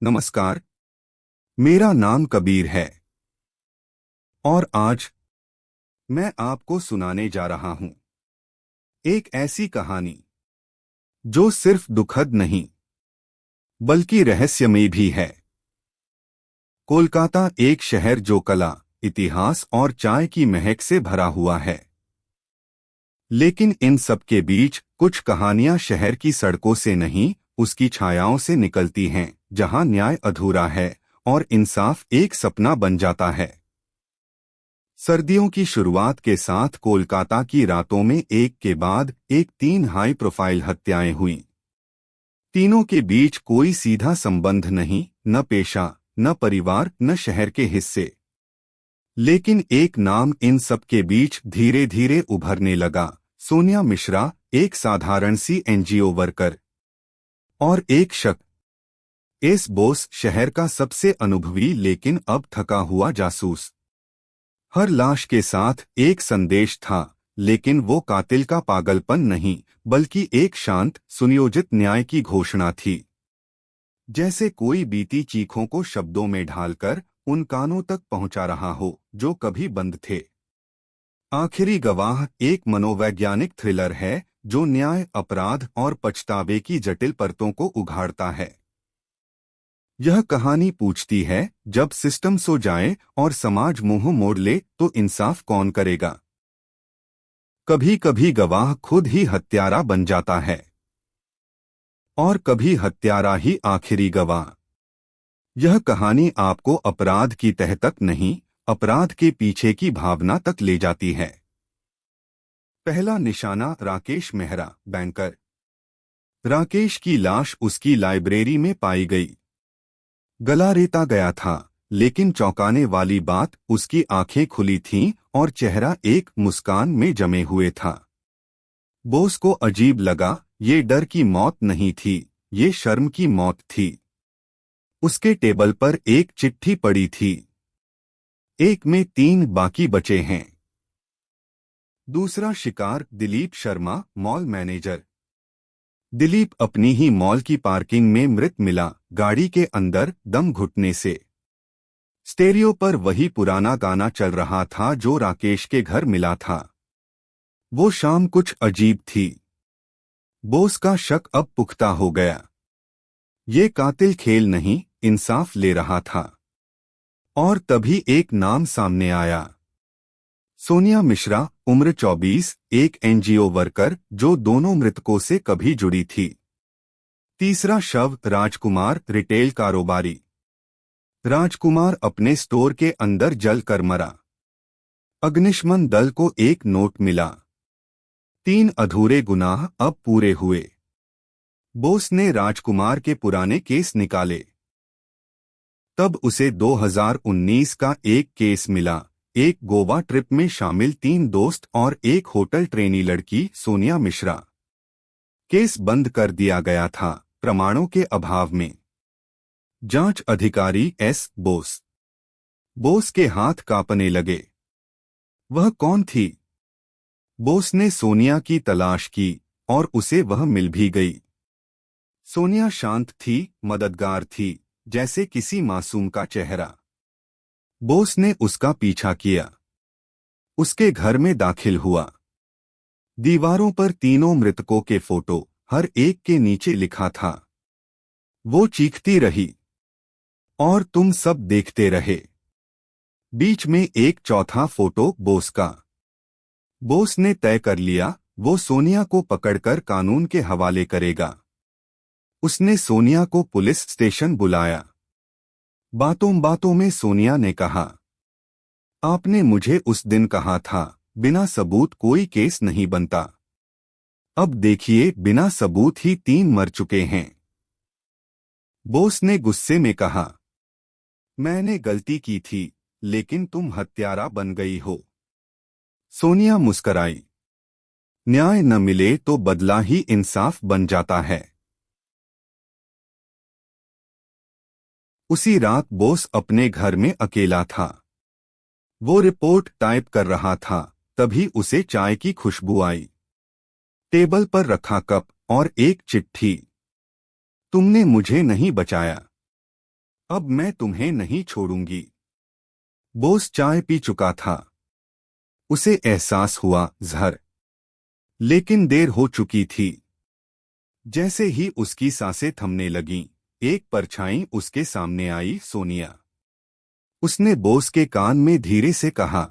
नमस्कार। मेरा नाम कबीर है और आज मैं आपको सुनाने जा रहा हूं एक ऐसी कहानी जो सिर्फ दुखद नहीं बल्कि रहस्यमय भी है। कोलकाता एक शहर जो कला, इतिहास और चाय की महक से भरा हुआ है। लेकिन इन सब के बीच कुछ कहानियां शहर की सड़कों से नहीं, उसकी छायाओं से निकलती हैं, जहां न्याय अधूरा है और इंसाफ एक सपना बन जाता है। सर्दियों की शुरुआत के साथ कोलकाता की रातों में एक के बाद एक 3 हाई प्रोफाइल हत्याएं हुईं। तीनों के बीच कोई सीधा संबंध नहीं, न पेशा, न परिवार, न शहर के हिस्से। लेकिन एक नाम इन सब के बीच धीरे धीरे उभरने लगा। सोनिया मिश्रा, एक साधारण सी एनजीओ वर्कर, और एक शख्स, एस बोस, शहर का सबसे अनुभवी लेकिन अब थका हुआ जासूस। हर लाश के साथ एक संदेश था, लेकिन वो कातिल का पागलपन नहीं, बल्कि एक शांत, सुनियोजित न्याय की घोषणा थी। जैसे कोई बीती चीखों को शब्दों में ढालकर उन कानों तक पहुंचा रहा हो जो कभी बंद थे। आखिरी गवाह एक मनोवैज्ञानिक थ्रिलर है जो न्याय, अपराध और पछतावे की जटिल परतों को उघाड़ता है। यह कहानी पूछती है, जब सिस्टम सो जाए और समाज मुंह मोड़ ले तो इंसाफ कौन करेगा। कभी कभी गवाह खुद ही हत्यारा बन जाता है और कभी हत्यारा ही आखिरी गवाह। यह कहानी आपको अपराध की तह तक नहीं, अपराध के पीछे की भावना तक ले जाती है। पहला निशाना, राकेश मेहरा, बैंकर। राकेश की लाश उसकी लाइब्रेरी में पाई गई। गला रेता गया था, लेकिन चौंकाने वाली बात, उसकी आंखें खुली थीं और चेहरा एक मुस्कान में जमे हुए था। बोस को अजीब लगा, ये डर की मौत नहीं थी, ये शर्म की मौत थी। उसके टेबल पर एक चिट्ठी पड़ी थी। एक में 3 बाकी बचे हैं। दूसरा शिकार, दिलीप शर्मा, मॉल मैनेजर। दिलीप अपनी ही मॉल की पार्किंग में मृत मिला, गाड़ी के अंदर, दम घुटने से। स्टेरियो पर वही पुराना गाना चल रहा था जो राकेश के घर मिला था। वो शाम कुछ अजीब थी। बोस का शक अब पुख्ता हो गया। ये कातिल खेल नहीं, इंसाफ ले रहा था। और तभी एक नाम सामने आया। सोनिया मिश्रा, उम्र 24, एक एनजीओ वर्कर जो दोनों मृतकों से कभी जुड़ी थी। तीसरा शव, राजकुमार, रिटेल कारोबारी। राजकुमार अपने स्टोर के अंदर जल कर मरा। अग्निशमन दल को एक नोट मिला। 3 अधूरे गुनाह अब पूरे हुए। बोस ने राजकुमार के पुराने केस निकाले। तब उसे 2019 का एक केस मिला, एक गोवा ट्रिप में शामिल 3 दोस्त और एक होटल ट्रेनी लड़की, सोनिया मिश्रा। केस बंद कर दिया गया था, प्रमाणों के अभाव में। जांच अधिकारी एस बोस। बोस के हाथ कांपने लगे। वह कौन थी? बोस ने सोनिया की तलाश की और उसे वह मिल भी गई। सोनिया शांत थी, मददगार थी, जैसे किसी मासूम का चेहरा। बोस ने उसका पीछा किया। उसके घर में दाखिल हुआ। दीवारों पर तीनों मृतकों के फोटो, हर एक के नीचे लिखा था। वो चीखती रही और तुम सब देखते रहे। बीच में एक चौथा फोटो बोस का। बोस ने तय कर लिया, वो सोनिया को पकड़कर कानून के हवाले करेगा। उसने सोनिया को पुलिस स्टेशन बुलाया। बातों बातों में सोनिया ने कहा, आपने मुझे उस दिन कहा था, बिना सबूत कोई केस नहीं बनता। अब देखिए, बिना सबूत ही 3 मर चुके हैं। बोस ने गुस्से में कहा, मैंने गलती की थी, लेकिन तुम हत्यारा बन गई हो। सोनिया मुस्कराई। न्याय न मिले तो बदला ही इंसाफ बन जाता है। उसी रात बोस अपने घर में अकेला था। वो रिपोर्ट टाइप कर रहा था, तभी उसे चाय की खुशबू आई। टेबल पर रखा कप और एक चिट्ठी। तुमने मुझे नहीं बचाया। अब मैं तुम्हें नहीं छोड़ूंगी। बोस चाय पी चुका था। उसे एहसास हुआ जहर, लेकिन देर हो चुकी थी। जैसे ही उसकी सांसें थमने लगीं, एक परछाई उसके सामने आई। सोनिया। उसने बोस के कान में धीरे से कहा,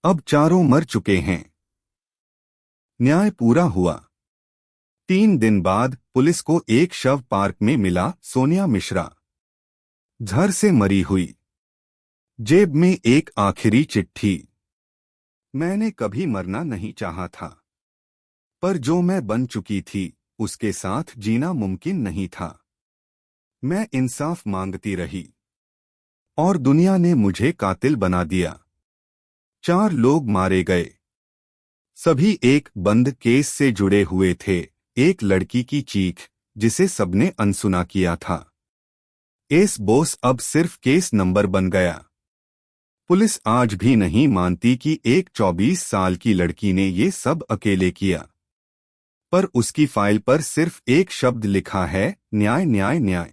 अब चारों मर चुके हैं। न्याय पूरा हुआ। 3 दिन बाद पुलिस को एक शव पार्क में मिला। सोनिया मिश्रा झर से मरी हुई, जेब में एक आखिरी चिट्ठी। मैंने कभी मरना नहीं चाहा था, पर जो मैं बन चुकी थी उसके साथ जीना मुमकिन नहीं था। मैं इंसाफ मांगती रही और दुनिया ने मुझे कातिल बना दिया। 4 लोग मारे गए, सभी एक बंद केस से जुड़े हुए थे। एक लड़की की चीख जिसे सबने अनसुना किया था। एस बोस अब सिर्फ केस नंबर बन गया। पुलिस आज भी नहीं मानती कि एक 24 साल की लड़की ने ये सब अकेले किया। पर उसकी फाइल पर सिर्फ एक शब्द लिखा है, न्याय न्याय न्याय।